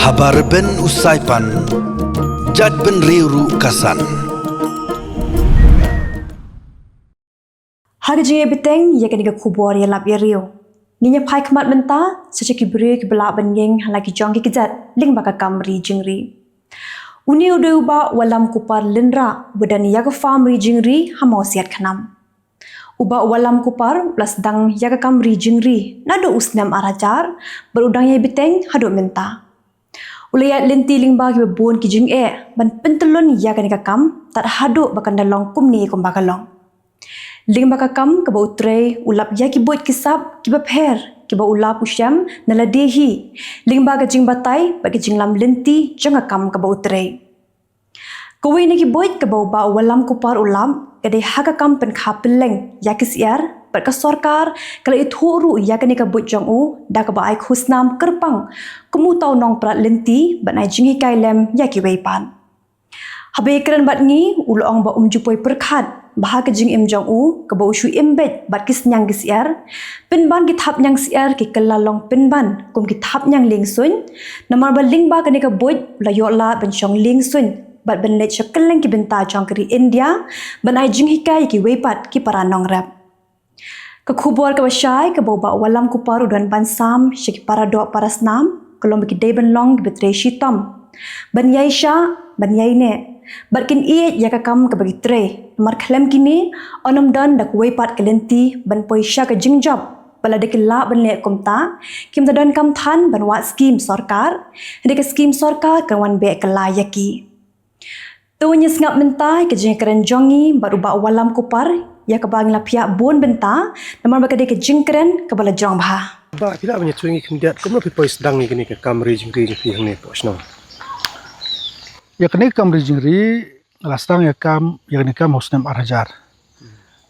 Habar ben usaipan, jad ben riuru kasan. Harga beteng ya kena kubur ya lap ya rio. Ninya pai kemat menta secaki beri ke belak bengeng lagi jong ke kejat ling baka kamri jingri. Uni udah ubah walam kupar lendra bedan ya ke farm jingri hamau siat kanam. Ubah walam kupar plus dang ya ke kamri jingri nado usnam arajar berudang ya beteng haduk menta. Ulayat lenti ling bagi bebun ki jing ban pentelun ya kena kam tak haduk bakan dalong kumni kum bakalong. Ling bakakam ke bau tray ulap ya ki buat kisap ki bapher ki bau ulap usyam naladehi ling baga jing batai bagi jing lam lenti jangakam ke bau tray kawai ni ki buat ke bau ba walam kupar ulam kade hakakam pen khapeleng ya kisiar per ka sarkar kala ithuru ya kani ka buat jong u da ka bai khusnam kerpang kemu tau nong prat lenti banai jing hi kailem ya ki weipan habe keren bat ngi ulong ba jupoi perkhat bahag jing im jong u ke bau shu embed bat kis nyang gisiar pinban ki thap nyang siar ki kalalong pinban kum ki thap nyang ling sun namar ba ling ba kani ka boy la yo la ben chong ling sun bat ben le chakaleng ki benta jong kri india ban ai jing hikai ki weipat ki paranong rap ke khubor ka wasai ke bau ba walam ku paru dan ban sam shiki para do parasnam kolom ki deben long ki betre shitam ban yaisha ban yaine Barkin iye ya kakam ke bagi tre. Nomor klaim kini onom dan dak weipat kelenti ban poisha ke jingjab. Bala dek la ban le komta kim dan kam than ban wat skim sarkar. Dek skim sarkar kan wan be kelayaki. Tu nyesngap mentai ke jing keren jongi baru ba walam kupar ya ke bang la pihak bun benta nomor ba dek jingkren ke bala jong bah. Ba tidak banyak cuingi kendiat kamu pipo sedang ni kini ke kamri jingri ni pihang ni posno. Ya kini kamri jingri lastang ya kam hosnem arajar.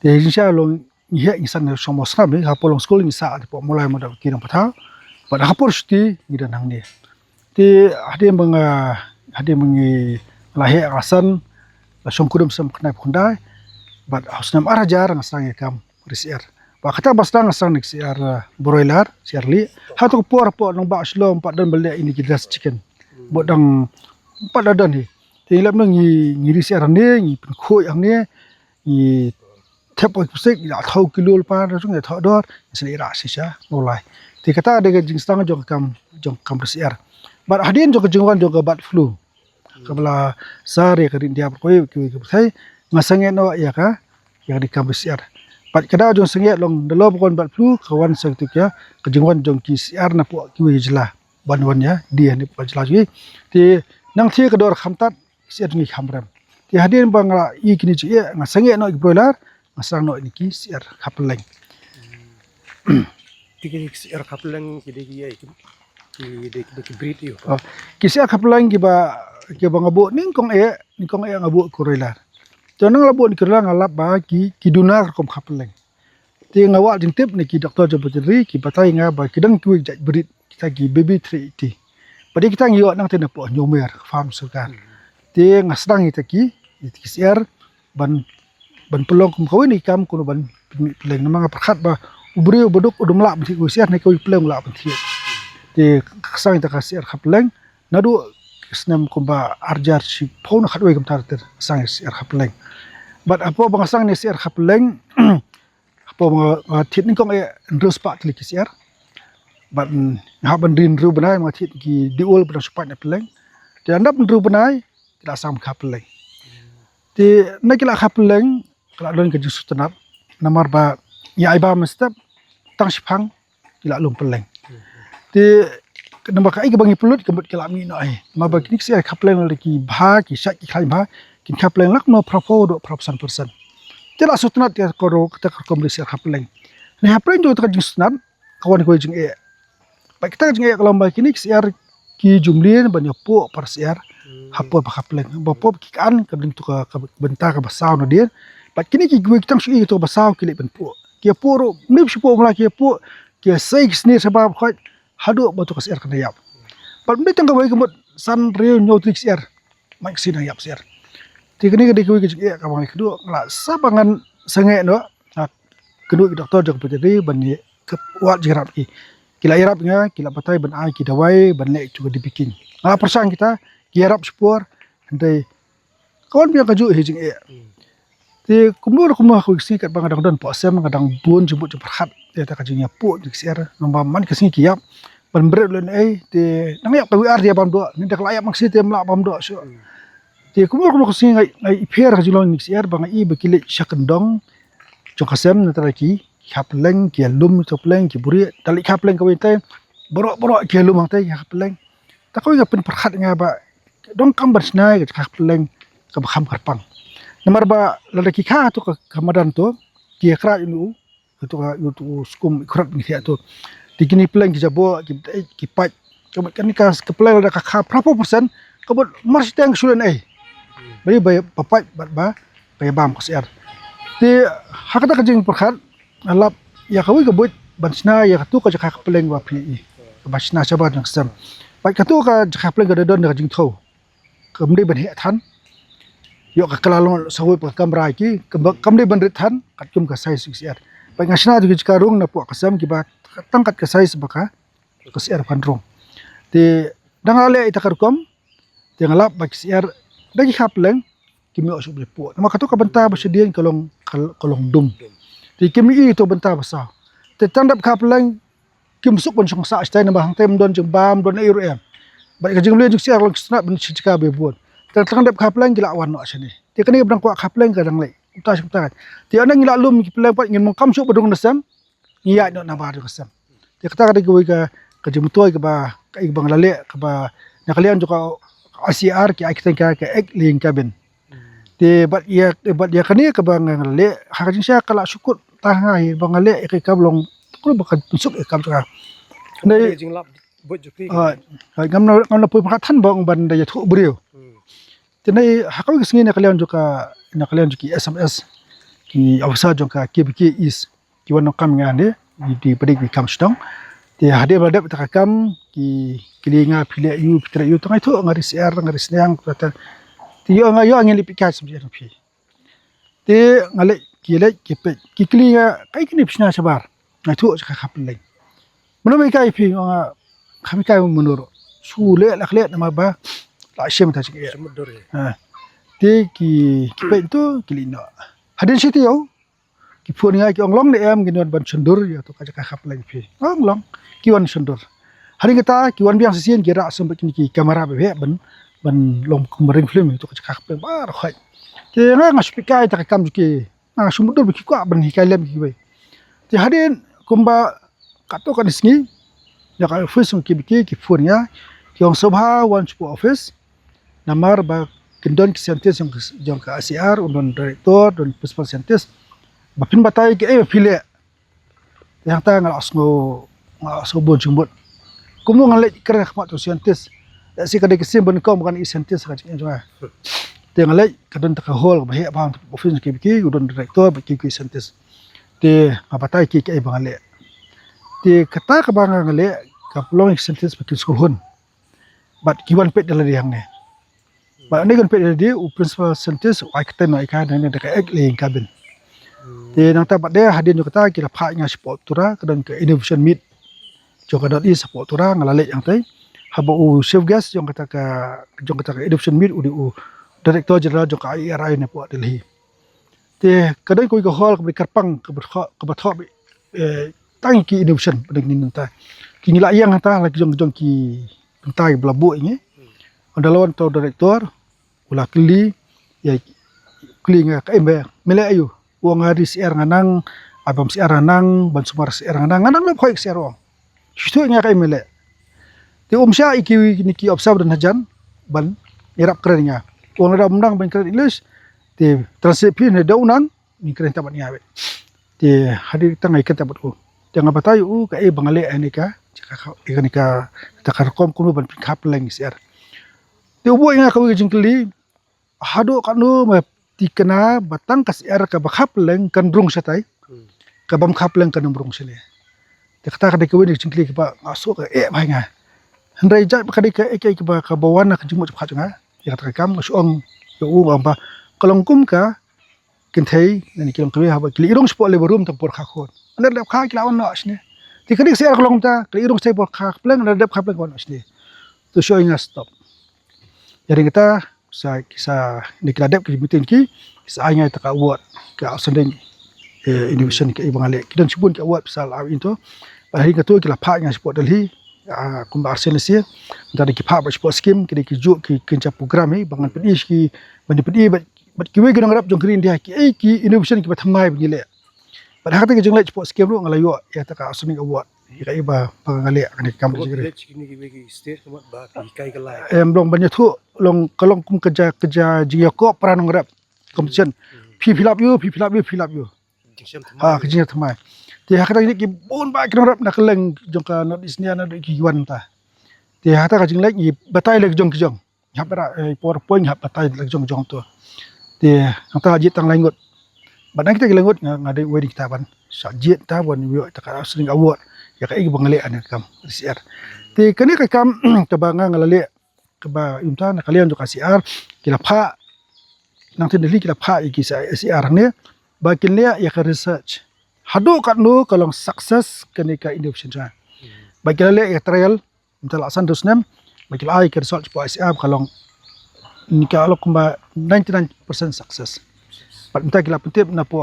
Dia insya Allah ia insan yang semua seram ni hapolong sekolah ni saat dipo mulai muda kirang patah. Pada hapor suti ni dan hang ni. Di hadi mengi lahir asan langsung kudum sem kena pundai. Bad hosnem arajar ngasang ya kam risier. Ba kata basdang ngasang ni siar broiler siar li. Hatu por nong ba slom 4 dan balik ini jelas chicken. Bodang 4 dan ni. Thì làm nó nghỉ đi xe thằng này nghỉ khôi thằng này nghỉ thép bọc xích đã thâu kilo pa rồi chúng người thợ đó sẽ đi ra sẽ ngồi lại thì cái ta đây cái chính sang trong cam resier bạn hadian juga jengwan juga bat flu kabla sare ke India ko ki thấy ngasangnya no ya ka yang di cam resier bat kada jong sange long delo kon bat flu kawan sang tu ya ke jengwan jong ki siar na po ki jela banwan ya dia ni po jela ji thì nang thia ke dor khamtat siar ngi khamram ti hadin bangla i kini chi ngasange no broiler ngasang no niki siar khapeleng tiki siar khapeleng kidi ki ai ki breed yo ki siar khapeleng ki ngabu ningkong ngabu broiler jonang labu ni kira ngalap ba ki dunar kom khapeleng ti ngawa jing tip niki doktor jabutri ki batai nga ba kidang ki jat breed kita ki baby 380 pada kita ngiyo nang tena po nyomer farm sultan ti ngasdang itaki siar ban pelong kum kawin ikam kuno ban peleng namang perkhat ba ubri ubuduk udum la bthi siar ne ko peleng la bthi ti kasang ta siar khapleng nadu snam kumba arjar si phone khatwe kam tar ter sang siar khapleng bat apo bangasang ne siar khapleng apo thit ni kong ndros pa klik siar bat haban rin ru banai ma thit ki diul pada supat ne peleng ti andap ru banai tidak sam khapeleng ti nakila khapeleng kala don ke jusu tenap namar ba ya iba mestap tang sipang tidak lum peleng ti namar kai ke bangi pulut kembut kala mi no ai ma ba kini sia khapeleng leki bha ki syak ki khai bha kin khapeleng lak no propo do persen tidak sutenat ya koro kita komri sia khapeleng ni khapeleng do ta jusu tenap kawan ko jing ba kita jing kalau ba kini sia ki jumlin banyak po par siar hapor khapeleng bapop ki kan kabling tu ka bentar ka basau no dia bat kini ki gue kitang sui tu basau ki le ben po ki po ro mip sipo mla ki po ki sai sni sebab khot hadu batu ka siar kana yap bat mbe tang ka bai kemut san real nyotrix siar mak sin yap siar ti kini ka gue ki ka bai kedu la sabangan sange no kedua ki doktor jong peteri ban ni ke wat jirap ki kila irap nga kila patai ban ai ki dawai ban lek juga dibikin persan kita ki irap spor andai kawan biang kaju hijing ti kumur aku sing kat bang adang don po sem kadang buon jemput jemput dia tak kajunya pu di siar nombor man kesini kiap ban bret len ti nang yak WR dia bam do ni dak layak maksi ti mla bam do so ti kumur kesini ngai iper kajulong ni siar bang i bekili syakendong jong kasem nataraki kapleng ki alum topleng ki buri dalik kapleng ka wente borok ki alum hang kapleng takoi ga pen perkhat nga ba dong kam bersnai ka kapleng ka bakham karpang nomor ba lalaki kha tu ka kamadan tu ki kra inu tu ka tu skum ikrat ni tu dikini pleng ki jabo ki pat kan ni ka pleng da ka berapa persen ka bot mars tang sulen bari bay papat ba bay bam kasiar ti hakata kajing perkhat alap ya kawi ka buat bansna ya tu ka jaka peleng wa pi bansna sabat nak sem bai ka tu ka jaka peleng ka don ka jing tho kamdi ban he than yo ka kalalong sawi pa kamra ki kamdi ban rit than kat kum ka sai siar bai ngasna ju ka rung na pu ka sem ki ba tangkat ka sai baka ka siar pan rung ti dangale ita karkom ti ngalap ba siar dagi ka peleng kimi osu ble pu nama ka tu ka banta ba sedien kolong dum ti kimi itu benta basa te tandap kaplang kim suk bon songsa stai na bahang tem don jeng bam don iru ba ka jeng le juk siar lok snap ben chika be bon te tandap kaplang gila wan no asani ti kani brang kwa kaplang ka dang le utas utas ti anang gila lum ki plang pat ngin mong kam suk bodong nasam ngiya no na ba do kasam ti kata ka goi ka jeng toy ka ba ka bang lale ka ba nakalian juga ACR ki ai ka ek ling ka ben ti bat ya kani ka bang le hakajin sia kala sukut tangai bang le ke kablong ko bakan suk e kam ka nei jing lap bot jukri ngam na pu pakatan bang ban da ya thu brio ti nei hakaw ki singina kalian juga nakalian juki SMS ki awsa jong ka KBK is ki wan kam ngane di pedik di kam stong ti hade badap ta kam ki kilinga pile yu pitra yu tangai thu ngari CR ngari senang kata tiyo nga yo angin lipikat semja pi te ngale kile kipe kikli nga kai kini psna sabar na tu ka khaplen mono mai kai pi nga khami kai monoro sule lakle na ba la shem ta chi semudor te ki kipe tu kilino hadin siti yo ki phun nga ki onglong de em ginon ban sundur yo to ka khaplen pi onglong ki wan sundur hari kita ki wan biang sisien kira sampai kini ki kamera be ban lom kemarin film itu kacak apa bar khai ke nga spikai tak kam ki nga sumudur bi ko ban hikai lem ki bai ti hadin kumba kato kan isngi ya ka office ki phurnya ki ong sobha one spo office namar ba kendon ki scientist yang ka ACR undon director don principal scientist ba pin batai ki file yang ta ngal asgo bon jumbut kumu ngal kira khmat to scientist si kadai kesim ban kau bukan insentif sahaja juga. Tengah lagi kadang tak hol bahaya bang office KBK udon director bagi insentif. Te apa tai ki bang le. Te kata ke bang le kapulong insentif bagi sekolah. Bat kiwan pet dalam dia ne. Bat ni kan pet dia principal insentif ai kata no ikan dan dekat ek le kabin. Te nang tabat dia hadirin juga kata kira paknya support tura kadang ke innovation meet. Juga dot is support tura ngalale yang tai. Haba chef guest yang kata ka adoption meet u director general jong ka IRI ne po Delhi te kadai koi ka hall ka karpang ka bathok tang ki adoption pedeng nin ta ki nila yang ta la jong ki tai blabu ini ondalon to director ula kli ya kli nga ka embe mele ayu wong ari CR nganang abam CR nganang ban sumar CR nganang lo khoi CR wong situ nga ka mele ti umsya iki niki observe dan hajan ban irap kerennya wong ada undang ban keren English ti translate pin ada unang ni keren tabat nyawe ti hadir tangai kan tabat jangan batai ka bangale ani ka jaka ka takar kom kuno ban khap leng siar ti ubo nga ka wi jingkli hado kanu ma tikena batang kas siar ka bakhap leng kan brung satai ka bam khap leng kan brung sile ti kata ka wi jingkli ka masuk ka bai nga Hendai jat bakadi ka ek ka bawan nak jumut cepat nga ya kata kam suang yo amba kalongkum ka kentai dan kilong kami haba kili irong sport le barum tempur khakon anda lep kha kila on nos ni ti kadi se kolong ta kili irong se por khak pleng anda lep kha pleng on nos ni to showing us stop jadi kita sa ni kila dep ki bitin ki sa ai ngai ta ka award ka sending innovation ke ibang ale kidan sibun ke award pasal aw into pada hari ketua kila pha ngai sport Delhi kumba arsenesia dari ki pha sport scheme ki juk ki kenca program hi bangan pedis ki bani pedi bat kiwe ginang rap jong green dia ki innovation ki bathamai bingile pada hakta ki jong lech sport scheme ru ngalayo ya ta ka sending award ka iba pangale kan kam jigre em long banyak tu long kalong kum kerja jia ko peran ngrap competition filap you kerja thamai ti hakta ki bon ba ki ngrap nak leng jong ka not isnia na ki yuan ta ti hakta ka jing lek ni batai lek jong hap ra powerpoint hap batai lek jong tu ti hakta jit tang langut badan kita langut ngade wedding kita ban sa jit ta bon yo ta ka sering award ya ka igi bangale an kam CR ti kani ka kam ka banga ngalale ka ba imta na kalian jo ka CR kila pha nang tin deli kila pha iki sa CR ne ba kinle ya ka research hado kat no kalong success kani ka innovation ja ba kila le ya trial imta la san dosnem ba kila ai ka result po CR kalong ni ka alok ba 99% success pat imta kila pentip na po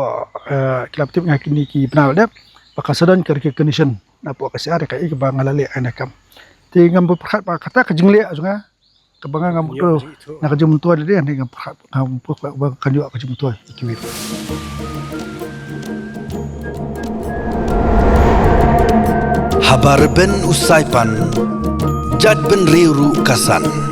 kila pentip ngakini ki penal dep pakasadan ke recognition na po kasi are kai ba ngalale anakam ti ngam perkhat pa kata ka jingle ajunga ka banga ngam to na ka jum to de ngam perkhat ngam po ba kan yo ka jum to ikiwit Habar ben usai pan Jad ben riuru kasan